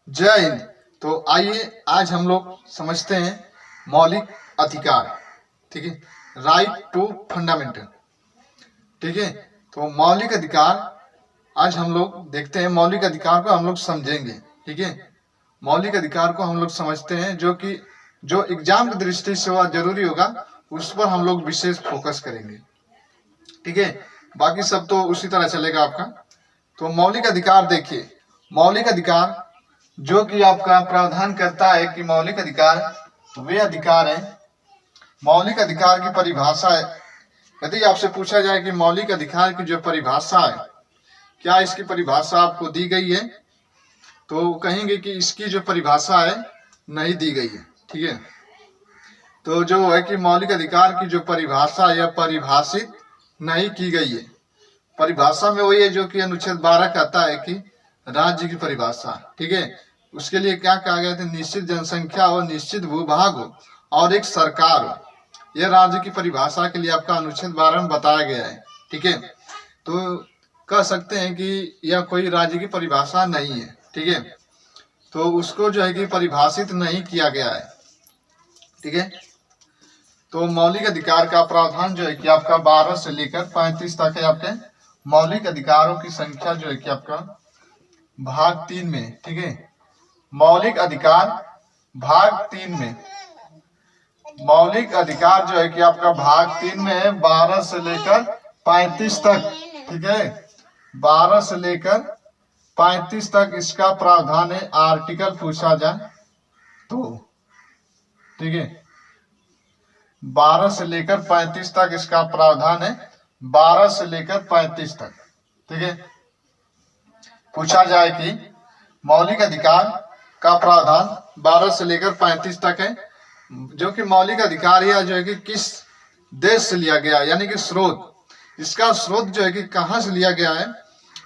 जय हिंद। तो आइए आज हम लोग समझते हैं मौलिक अधिकार। ठीक है, राइट टू फंडामेंटल। ठीक है, तो मौलिक अधिकार आज हम लोग देखते हैं। मौलिक अधिकार को हम लोग समझेंगे। ठीक है, मौलिक अधिकार को हम लोग समझते हैं जो एग्जाम की दृष्टि से वह जरूरी होगा, उस पर हम लोग विशेष फोकस करेंगे। ठीक है, बाकी सब तो उसी तरह चलेगा आपका। तो मौलिक अधिकार देखिए, मौलिक अधिकार जो कि आपका प्रावधान करता है कि मौलिक अधिकार वे अधिकार है। मौलिक अधिकार की परिभाषा है। यदि आपसे पूछा जाए कि मौलिक अधिकार की जो परिभाषा है, क्या इसकी परिभाषा आपको दी गई है, तो कहेंगे कि इसकी जो परिभाषा है नहीं दी गई है। ठीक है, तो जो है कि मौलिक अधिकार की जो परिभाषा या परिभाषित नहीं की गई है। परिभाषा में वही है जो कि अनुच्छेद 12 कहता है कि राज्य की परिभाषा। ठीक है, उसके लिए क्या कहा गया था, निश्चित जनसंख्या हो, निश्चित भूभाग हो और एक सरकार हो। यह राज्य की परिभाषा के लिए आपका अनुच्छेद 12 में बताया गया है। ठीक है, तो कह सकते हैं कि यह कोई राज्य की परिभाषा नहीं है। ठीक है, तो उसको जो है कि परिभाषित नहीं किया गया है। ठीक है, तो मौलिक अधिकार का प्रावधान जो है कि आपका 12 से लेकर 35 तक है। आपके मौलिक अधिकारों की संख्या जो है कि आपका भाग 3 में। ठीक है, मौलिक अधिकार भाग 3 में, मौलिक अधिकार जो है कि आपका भाग 3 में है 12 से लेकर 35 तक। ठीक है, 12 से लेकर 35 तक इसका प्रावधान है। आर्टिकल पूछा जाए तो ठीक है, 12 से लेकर 35 तक इसका प्रावधान है। 12 से लेकर 35 तक। ठीक है, पूछा जाए कि मौलिक अधिकार का प्रावधान 12 से लेकर 35 तक है, जो कि मौलिक अधिकार यह जो है कि किस देश से लिया गया, यानी कि स्रोत, इसका स्रोत जो है कि कहां से लिया गया है।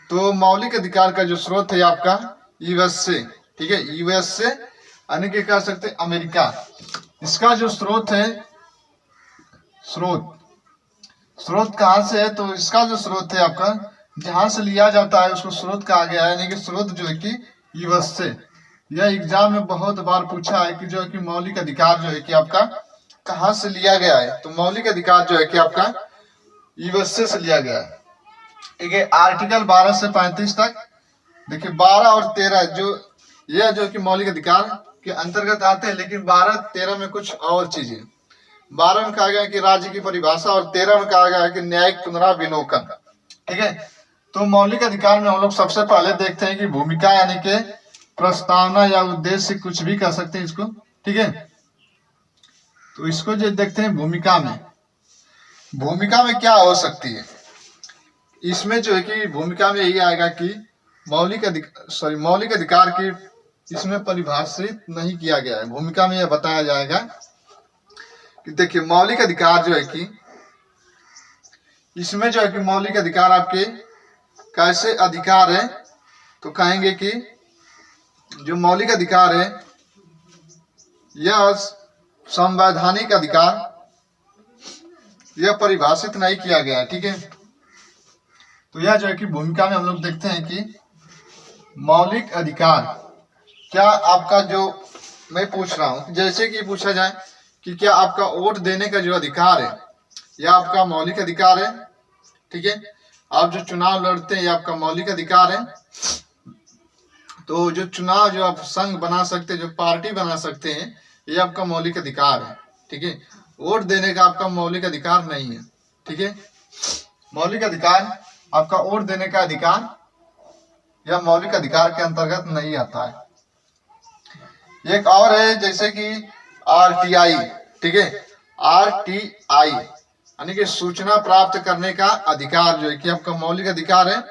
तो मौलिक अधिकार का जो स्रोत है आपका यूएस से। ठीक है, यूएस से, यानी कि कह सकते अमेरिका। इसका जो स्रोत है, स्रोत कहां से है, तो इसका जो स्रोत है आपका जहां से लिया जाता है उसको स्रोत कहा गया है, यानी कि स्रोत जो है कि यूएस से। यह एग्जाम में बहुत बार पूछा है कि जो है कि मौलिक अधिकार जो है कि आपका कहां से लिया गया है। तो मौलिक अधिकार जो है कि आपका यूएसए से लिया गया है। ठीक है, आर्टिकल 12 से 35 तक देखिए, 12 और 13 जो कि मौलिक अधिकार के अंतर्गत आते हैं, लेकिन 12-13 में कुछ और चीजें। 12 में कहा गया कि राज्य की परिभाषा और 13 में कहा गया है कि न्यायिक पुनराविलोकन। ठीक है, तो मौलिक अधिकार में हम लोग सबसे पहले देखते हैं कि भूमिका, यानी कि प्रस्तावना या उद्देश्य, कुछ भी कह सकते हैं इसको। ठीक है, तो इसको जो देखते हैं भूमिका में क्या हो सकती है। इसमें जो है कि भूमिका में यही आएगा कि मौलिक अधिकार की इसमें परिभाषित नहीं किया गया है। भूमिका में यह बताया जाएगा कि देखिए, मौलिक अधिकार जो है कि इसमें जो है कि मौलिक अधिकार आपके कैसे अधिकार है, तो कहेंगे कि जो मौलिक अधिकार है यह संवैधानिक अधिकार, यह परिभाषित नहीं किया गया है। ठीक है, तो यह जो है कि भूमिका में हम लोग देखते हैं कि मौलिक अधिकार क्या आपका, जो मैं पूछ रहा हूं, जैसे कि पूछा जाए कि क्या आपका वोट देने का जो अधिकार है यह आपका मौलिक अधिकार है। ठीक है, आप जो चुनाव लड़ते हैं यह आपका मौलिक अधिकार है। तो जो चुनाव, जो आप संघ बना सकते हैं, जो पार्टी बना सकते हैं, ये आपका मौलिक अधिकार है। ठीक है, वोट देने का आपका मौलिक अधिकार नहीं है। ठीक है, मौलिक अधिकार आपका वोट देने का अधिकार यह मौलिक अधिकार के अंतर्गत नहीं आता है। एक और है जैसे कि आरटीआई। ठीक है, आरटीआई यानी कि सूचना प्राप्त करने का अधिकार जो है कि आपका मौलिक अधिकार है,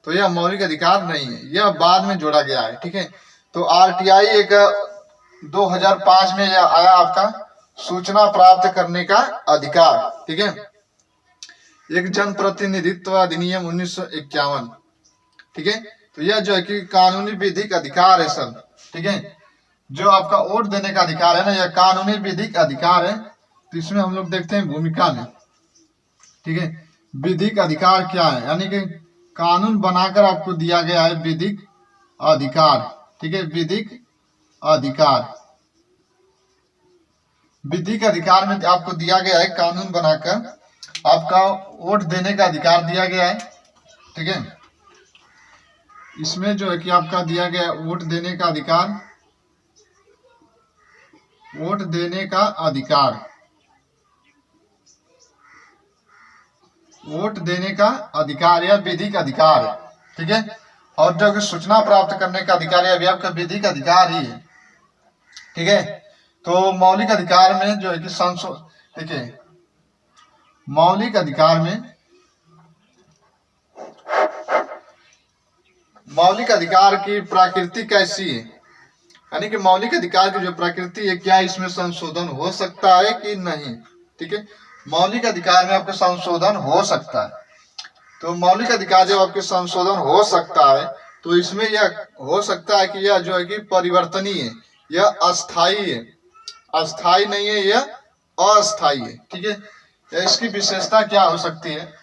तो यह मौलिक अधिकार नहीं है, यह बाद में जोड़ा गया है। ठीक है, तो आरटीआई एक 2005 में यह आया आपका सूचना प्राप्त करने का अधिकार। ठीक है, एक जनप्रतिनिधित्व अधिनियम 1951। ठीक है, तो यह जो है कि कानूनी विधिक अधिकार है सब। ठीक है, जो आपका वोट देने का अधिकार है ना, यह कानूनी विधिक अधिकार है। तो इसमें हम लोग देखते हैं भूमिका में। ठीक है, विधिक अधिकार क्या है, यानी कि कानून बनाकर आपको दिया गया है विधिक अधिकार। ठीक है, विधिक अधिकार। विधिक अधिकार में आपको दिया गया है कानून बनाकर आपका वोट देने का अधिकार दिया गया है। ठीक है, इसमें जो है कि आपका दिया गया वोट देने का अधिकार, वोट देने का अधिकार, वोट देने का अधिकार या विधिक अधिकार है। ठीक है, और जो कि सूचना प्राप्त करने का अधिकार है, अभी आपका विधिक अधिकार ही है। ठीक है, तो मौलिक अधिकार में जो है कि देखिए मौलिक अधिकार में, मौलिक अधिकार की प्रकृति कैसी है, यानी कि मौलिक अधिकार की जो प्रकृति है, क्या इसमें संशोधन हो सकता है कि नहीं। ठीक है, मौलिक अधिकार में आपके संशोधन हो सकता है। तो मौलिक अधिकार जब आपके संशोधन हो सकता है तो इसमें यह हो सकता है कि यह जो है कि परिवर्तनीय है, यह अस्थाई है, अस्थाई नहीं है, यह अस्थाई है। ठीक है, इसकी विशेषता क्या हो सकती है,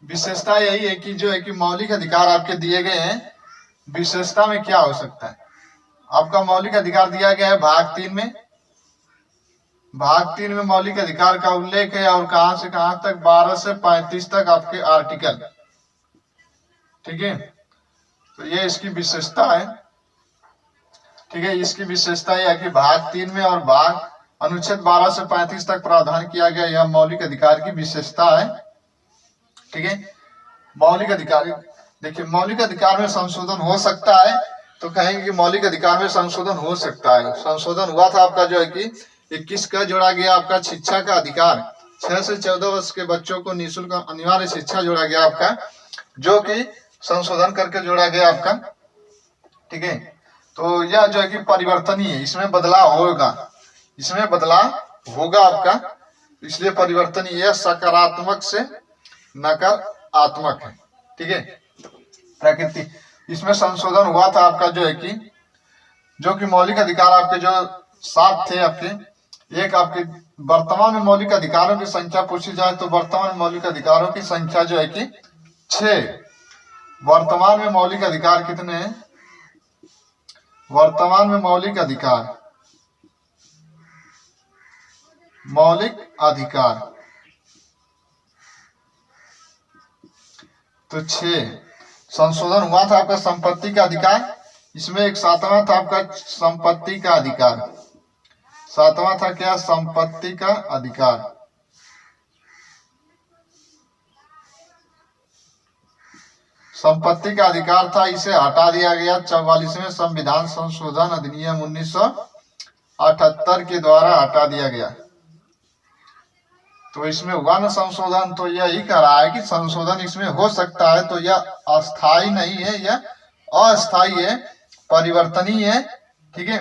विशेषता यही है कि जो है कि मौलिक अधिकार आपके दिए गए हैं, विशेषता में क्या हो सकता है, आपका मौलिक अधिकार दिया गया है भाग 3 में, भाग 3 में मौलिक अधिकार का उल्लेख है और कहां से कहां तक, 12 से 35 तक आपके आर्टिकल। ठीक है, तो ये इसकी विशेषता है। ठीक है, इसकी विशेषता यह है कि भाग 3 में और भाग अनुच्छेद 12 से 35 तक प्रावधान किया गया, यह मौलिक अधिकार की विशेषता है। ठीक है, मौलिक अधिकार, देखिए मौलिक अधिकार में संशोधन हो सकता है, तो कहेंगे कि मौलिक अधिकार में संशोधन हो सकता है। संशोधन हुआ था आपका जो है कि 21 का जोड़ा गया आपका शिक्षा का अधिकार, 6 से 14 वर्ष के बच्चों को निःशुल्क अनिवार्य शिक्षा जोड़ा गया आपका, जो कि संशोधन करके जोड़ा गया आपका। ठीक है, तो यह जो है कि परिवर्तनीय है, इसमें बदलाव होगा, इसमें बदलाव होगा आपका, इसलिए परिवर्तनीय, यह सकारात्मक से नकारात्मक है। ठीक है, प्रकृति, इसमें संशोधन हुआ था आपका जो है कि, जो कि मौलिक अधिकार आपके जो 7 थे आपके, एक आपके वर्तमान में मौलिक अधिकारों की संख्या पूछी जाए तो वर्तमान में मौलिक अधिकारों की संख्या जो है कि 6। वर्तमान में मौलिक अधिकार कितने हैं, वर्तमान में मौलिक अधिकार, मौलिक अधिकार तो 6। संशोधन हुआ था आपका संपत्ति का अधिकार, इसमें एक 7वां था आपका संपत्ति का अधिकार, 7वां था क्या, संपत्ति का अधिकार। संपत्ति का अधिकार था, इसे हटा दिया गया 44वें संविधान संशोधन अधिनियम 1978 के द्वारा हटा दिया गया। तो इसमें हुआ ना संशोधन, तो यही कह रहा है कि संशोधन इसमें हो सकता है, तो यह अस्थाई नहीं है, यह अस्थाई है, परिवर्तनीय है। ठीक है,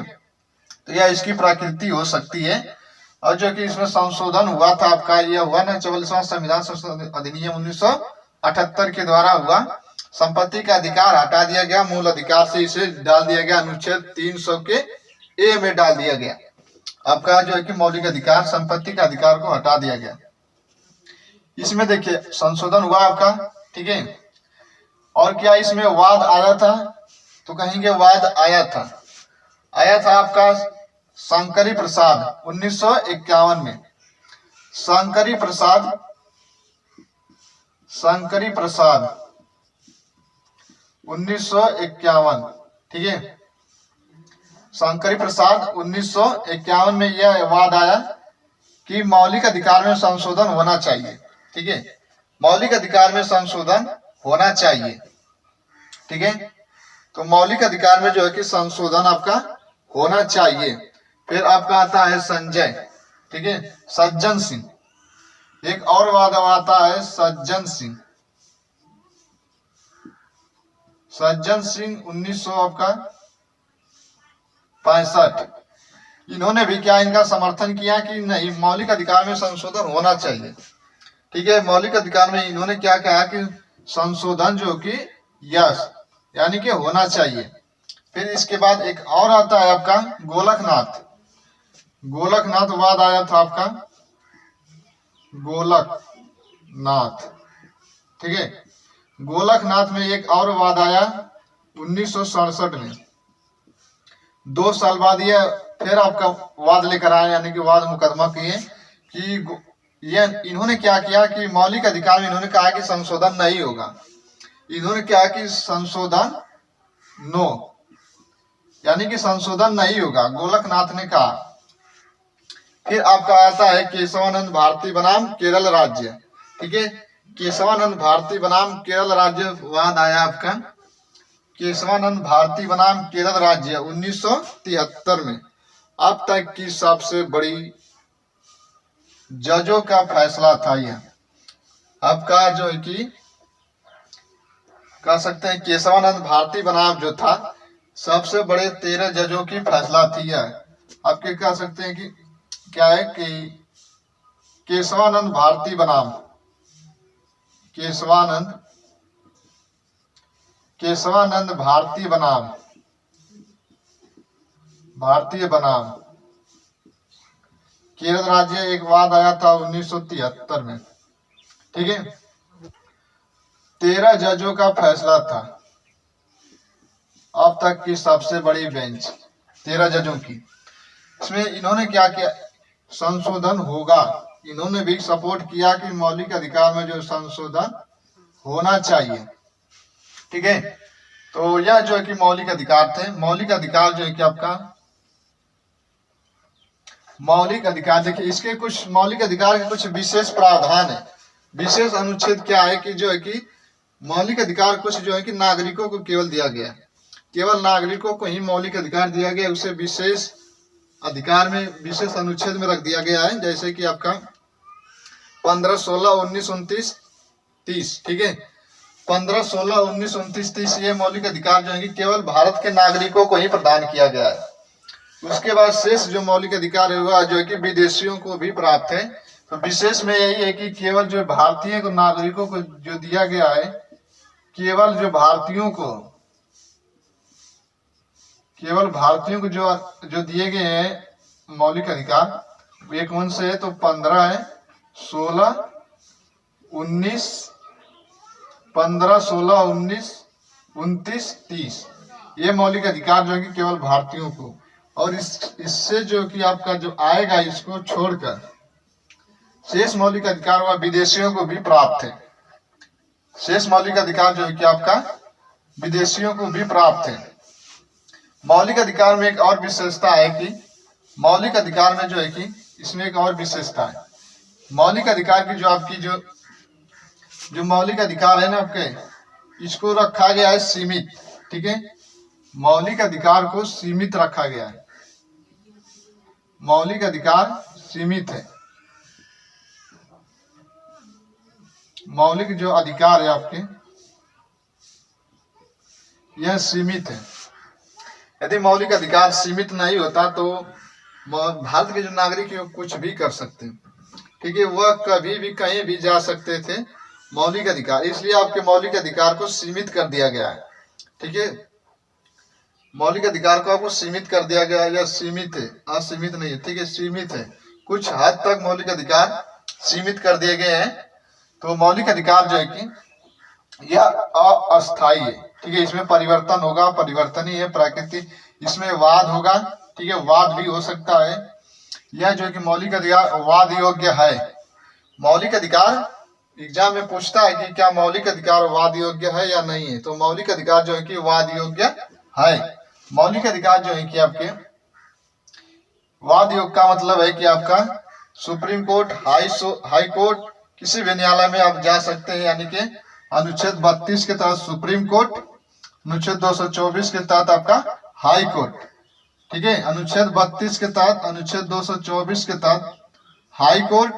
तो यह इसकी प्रकृति हो सकती है। और जो कि इसमें संशोधन हुआ था आपका, यह हुआ ना 44वां संविधान संशोधन अधिनियम 1978 के द्वारा हुआ। संपत्ति का अधिकार हटा दिया गया, मूल अधिकार से इसे डाल दिया गया अनुच्छेद 300 के ए में डाल दिया गया। आपका जो है कि मौलिक अधिकार, संपत्ति का अधिकार को हटा दिया गया। इसमें देखिए संशोधन हुआ आपका। ठीक है, और क्या इसमें वाद आया था, तो कहेंगे वाद आया था, आया था आपका शंकरी प्रसाद 1951 में, शंकरी प्रसाद 1951। ठीक है, शंकरी प्रसाद 1951 में यह वाद आया कि मौलिक अधिकार में संशोधन होना चाहिए। ठीक है, मौलिक अधिकार में संशोधन होना चाहिए। ठीक है, तो मौलिक अधिकार में जो है कि संशोधन आपका होना चाहिए। फिर आपका आता है संजय, ठीक है, सज्जन सिंह, एक और वाद आता है सज्जन सिंह, सज्जन सिंह 1965। इन्होंने भी क्या इनका समर्थन किया कि नहीं, मौलिक अधिकार में संशोधन होना चाहिए। ठीक है, मौलिक अधिकार में इन्होंने क्या कहा कि संशोधन जो कि यस यानी कि होना चाहिए। फिर इसके बाद एक और आता है आपका गोलकनाथ, गोलकनाथ वाद आया था आपका, गोलकनाथ। ठीक है, गोलकनाथ में एक और वाद आया 1967 में, 2 साल बाद ये फिर आपका वाद लेकर आए, यानी कि वाद मुकदमा किए कि ये इन्होंने क्या किया कि मौलिक अधिकार में इन्होंने कहा कि संशोधन नहीं होगा। इन्होंने क्या कि संशोधन नो, यानी कि संशोधन नहीं होगा, गोलकनाथ ने कहा। फिर आपका आता है केशवानंद भारती बनाम केरल राज्य। ठीक है, केशवानंद भारती बनाम केरल राज्य वाद आया आपका, केशवानंद भारती बनाम केरल राज्य 1973 में। अब तक की सबसे बड़ी जजों का फैसला था यह। आपका जो है कि कह सकते हैं केशवानंद भारती बनाम जो था सबसे बड़े 13 जजों की फैसला थी यह। आपके कह सकते हैं कि क्या है कि केशवानंद भारती बनाम केशवानंद भारती बनाम केरल राज्य एक वाद आया था 1973 में। ठीक है, 13 जजों का फैसला था, अब तक की सबसे बड़ी बेंच 13 जजों की। इसमें इन्होंने क्या किया, संशोधन होगा। इन्होंने भी सपोर्ट किया कि मौलिक अधिकार में जो संशोधन होना चाहिए। ठीक है, तो यह जो है कि मौलिक अधिकार थे। मौलिक अधिकार जो है कि आपका मौलिक अधिकार, देखिए इसके कुछ मौलिक अधिकार के कुछ विशेष प्रावधान है। विशेष अनुच्छेद क्या है कि जो है कि मौलिक अधिकार कुछ जो है कि नागरिकों को केवल दिया गया, केवल नागरिकों को ही मौलिक अधिकार दिया गया, उसे विशेष अधिकार में विशेष अनुच्छेद में रख दिया गया है। जैसे कि आपका 15, 16, 19, 29, 30। ठीक है, 15, 16, 19, 29, 30 ये मौलिक अधिकार जो है कि केवल भारत के नागरिकों को ही प्रदान किया गया है। उसके बाद शेष जो मौलिक अधिकार होगा जो है कि विदेशियों को भी प्राप्त है। तो विशेष में यही है कि केवल जो भारतीय को नागरिकों को जो दिया गया है, केवल भारतियों को जो दिए गए हैं मौलिक अधिकार, एक कौन से है तो 15 है, 16, 19, 15, 16, 19, 29, 30 ये मौलिक अधिकार जो है कि केवल भारतीयों को, और इससे जो कि आपका जो आएगा इसको छोड़कर शेष मौलिक अधिकार व विदेशियों को भी प्राप्त है। शेष मौलिक अधिकार जो है कि आपका विदेशियों को भी प्राप्त है। मौलिक अधिकार में एक और विशेषता है कि मौलिक अधिकार में जो है कि इसमें एक और विशेषता है। मौलिक अधिकार की जो आपकी जो मौलिक अधिकार है ना आपके, इसको रखा गया है सीमित। ठीक है, मौलिक अधिकार को सीमित रखा गया है, मौलिक अधिकार सीमित है। मौलिक जो अधिकार है आपके यह सीमित है। यदि मौलिक अधिकार सीमित नहीं होता तो भारत के जो नागरिक है कुछ भी कर सकते हैं। ठीक है, वह कभी भी कहीं भी जा सकते थे। मौलिक अधिकार, इसलिए आपके मौलिक अधिकार को सीमित कर दिया गया है। ठीक है, मौलिक अधिकार को आपको सीमित कर दिया गया है, या सीमित है, असीमित नहीं है। ठीक है, सीमित है, कुछ हद तक मौलिक अधिकार सीमित कर दिए गए हैं। तो मौलिक अधिकार जो है कि यह अस्थायी है। ठीक है, इसमें परिवर्तन होगा, परिवर्तनीय है, प्राकृतिक, इसमें वाद होगा। ठीक है, वाद भी हो सकता है। यह जो है कि मौलिक अधिकार वाद योग्य है। मौलिक अधिकार एग्जाम में पूछता है कि क्या मौलिक अधिकार वाद योग्य है या नहीं है, तो मौलिक अधिकार जो है कि वाद योग्य है। मौलिक अधिकार जो है कि आपके वाद योग्य का मतलब है कि आपका सुप्रीम कोर्ट, हाई कोर्ट, किसी भी न्यायालय में आप जा सकते हैं। यानी कि अनुच्छेद 32 के तहत सुप्रीम कोर्ट, अनुच्छेद 224 के तहत आपका हाई कोर्ट। ठीक है, अनुच्छेद 32 के तहत, अनुच्छेद 224 के तहत हाई कोर्ट,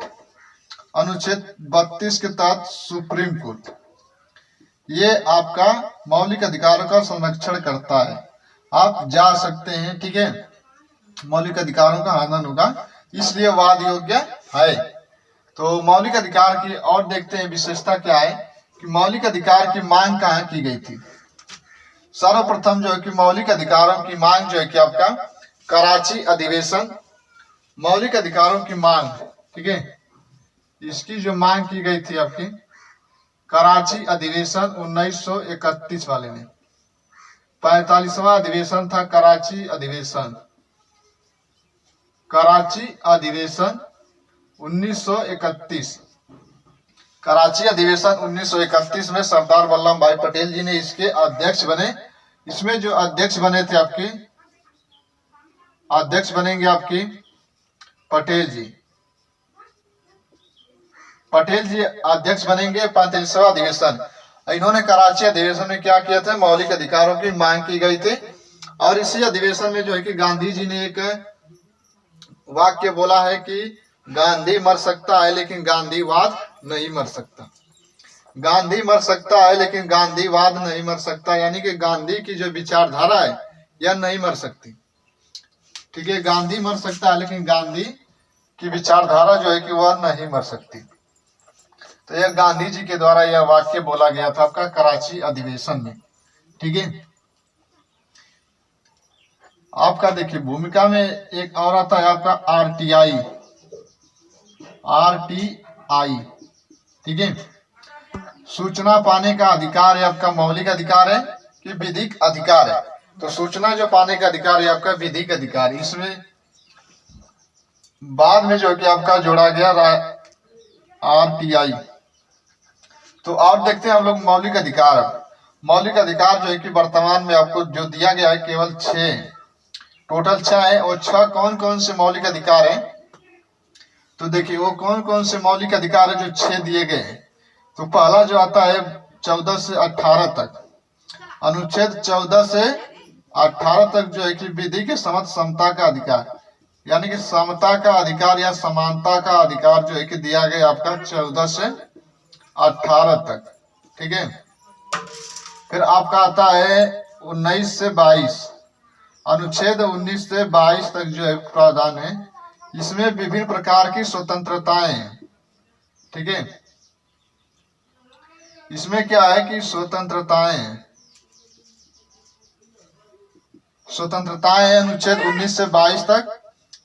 अनुच्छेद 32 के तहत सुप्रीम कोर्ट। ये आपका मौलिक अधिकारों का संरक्षण करता है, आप जा सकते हैं। ठीक है, मौलिक अधिकारों का हनन होगा, इसलिए वाद योग्य है। तो मौलिक अधिकार की और देखते हैं विशेषता क्या है कि मौलिक अधिकार की मांग कहाँ की गई थी। सर्वप्रथम जो है कि मौलिक अधिकारों की मांग जो है कि आपका कराची अधिवेशन, मौलिक अधिकारों की मांग। ठीक है, इसकी जो मांग की गई थी आपकी कराची अधिवेशन 1931 वाले में। 45वां अधिवेशन था कराची अधिवेशन। कराची अधिवेशन 1931। कराची अधिवेशन 1931 में सरदार वल्लभ भाई पटेल जी ने इसके अध्यक्ष बने। इसमें जो अध्यक्ष बने थे आपके, अध्यक्ष बनेंगे आपके पटेल जी। पटेल जी अध्यक्ष बनेंगे 35वां अधिवेशन। इन्होंने कराची अधिवेशन में क्या किया था, मौलिक अधिकारों की मांग की गई थी। और इसी अधिवेशन में जो है कि गांधी जी ने एक वाक्य बोला है कि गांधी मर सकता है लेकिन गांधीवाद नहीं मर सकता। गांधी मर सकता है लेकिन गांधीवाद नहीं मर सकता, यानी कि गांधी की जो विचारधारा है यह नहीं मर सकती। ठीक है, गांधी मर सकता है लेकिन गांधी की विचारधारा जो है कि वह नहीं मर सकती। तो यह गांधी जी के द्वारा यह वाक्य बोला गया था आपका कराची अधिवेशन में। ठीक है, आपका देखिए भूमिका में एक और आता है आपका आरटीआई। आरटीआई, ठीक है, सूचना पाने का अधिकार है आपका मौलिक अधिकार है कि विधिक अधिकार है। तो सूचना जो पाने का अधिकार है आपका विधिक अधिकार। इसमें बाद में जो है कि आपका जोड़ा गया आरटीआई। तो और देखते हैं हम लोग मौलिक अधिकार। मौलिक अधिकार जो है कि वर्तमान में आपको जो दिया गया है केवल 6, टोटल 6 है। और 6 कौन कौन से मौलिक अधिकार है, तो देखिए वो कौन कौन से मौलिक अधिकार है जो 6 दिए गए हैं। तो पहला जो आता है 14 से 18 तक, अनुच्छेद 14 से 18 तक जो है कि विधि के समता समता का अधिकार, यानी कि समता का अधिकार या समानता का अधिकार जो है कि दिया गया आपका 14 से 18 तक। ठीक है, फिर आपका आता है 19 से 22, अनुच्छेद 19 से 22 तक जो है प्रावधान है। इसमें विभिन्न प्रकार की स्वतंत्रताएं हैं। ठीक है, इसमें क्या है कि स्वतंत्रताएं अनुच्छेद 19 से 22 तक।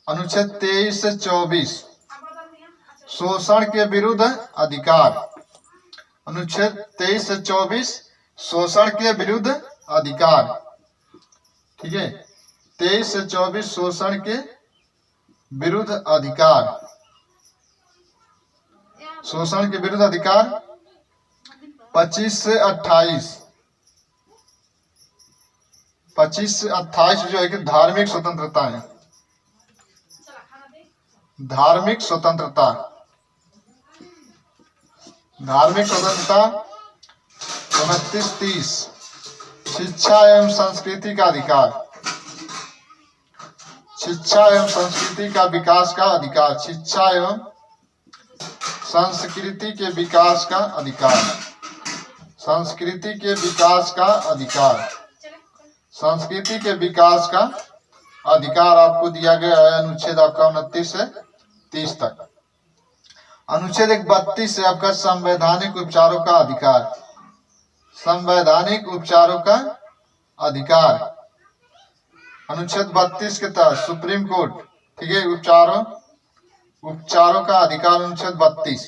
अनुच्छेद 23 से 24 शोषण के विरुद्ध अधिकार। अनुच्छेद 23 से 24 शोषण के विरुद्ध अधिकार। ठीक है, 23 से 24 शोषण के विरुद्ध अधिकार, शोषण के विरुद्ध अधिकार। 25 से 28, 25 से 28 जो है कि धार्मिक स्वतंत्रता है। धार्मिक स्वतंत्रता, धार्मिक स्वतंत्रता। 29-30 शिक्षा एवं संस्कृति का अधिकार, शिक्षा एवं संस्कृति का विकास का अधिकार। शिक्षा एवं संस्कृति के विकास का अधिकार, संस्कृति के विकास का अधिकार, संस्कृति के विकास का अधिकार आपको दिया गया है अनुच्छेद आपका 29 से 30 तक। अनुच्छेद 32 से आपका संवैधानिक उपचारों का अधिकार, संवैधानिक उपचारों का अधिकार। अनुच्छेद 32 के तहत सुप्रीम कोर्ट, ठीक है, उपचारों का अधिकार अनुच्छेद 32।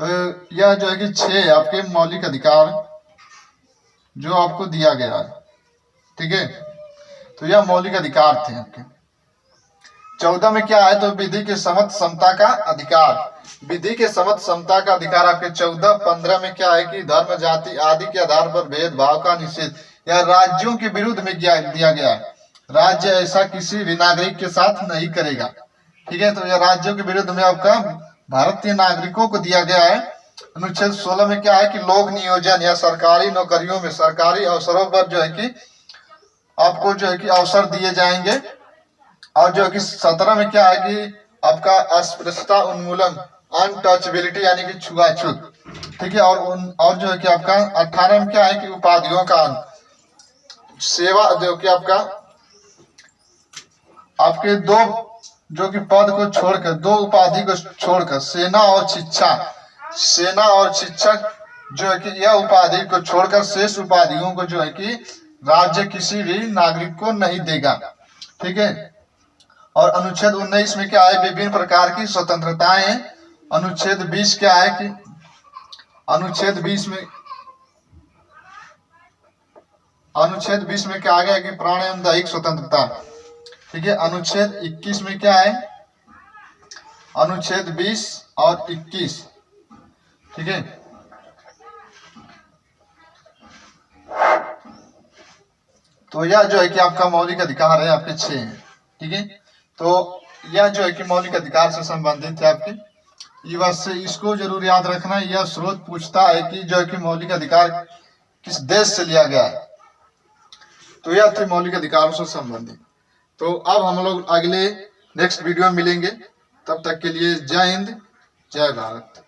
तो यह जो है कि 6 आपके मौलिक अधिकार जो आपको दिया गया है। ठीक है, तो यह मौलिक अधिकार थे आपके। 14 में क्या है, तो विधि के समता समता का अधिकार। विधि के समता समता का अधिकार आपके 14-15 में क्या है कि धर्म जाति आदि के आधार पर भेदभाव का निषेध या राज्यों के विरुद्ध में दिया गया है। राज्य ऐसा किसी भी नागरिक के साथ नहीं करेगा। ठीक है, तो यह राज्यों के विरुद्ध में आपका भारतीय नागरिकों को दिया गया है। अनुच्छेद 16 में क्या है कि लोक नियोजन या सरकारी नौकरियों में सरकारी अवसरों पर जो है कि आपको जो है कि अवसर दिए जाएंगे। और जो है कि 17 में क्या है कि आपका अस्पृश्यता उन्मूलन, अनटचेबिलिटी यानी कि छुआछूत। ठीक है, और जो है कि आपका 18 में क्या है कि उपाधियों का सेवा, जो कि आपके 2 जो कि पद को छोड़कर, 2 उपाधि को छोड़कर, सेना और शिक्षा, सेना और शिक्षक जो है कि यह उपाधि को छोड़कर शेष उपाधियों को जो है कि राज्य किसी भी नागरिक को नहीं देगा। ठीक है, और अनुच्छेद 19 में क्या है, विभिन्न प्रकार की स्वतंत्रताएं हैं। अनुच्छेद 20 क्या है कि अनुच्छेद 20 में अनुच्छेद 20 में क्या आ गया कि प्राण एवं दैहिक स्वतंत्रता। ठीक है, अनुच्छेद 21 में क्या है, अनुच्छेद 20 और 21। ठीक है, तो यह जो है कि आपका मौलिक अधिकार है, आपके 6 हैं। ठीक है, तो यह जो है कि मौलिक अधिकार से संबंधित है आपके, ये बस इसको जरूर याद रखना। यह स्रोत पूछता है कि जो है कि मौलिक अधिकार किस देश से लिया गया है, तो यह थे मौलिक अधिकारों से संबंधित। तो अब हम लोग अगले नेक्स्ट वीडियो में मिलेंगे, तब तक के लिए जय हिंद जय भारत।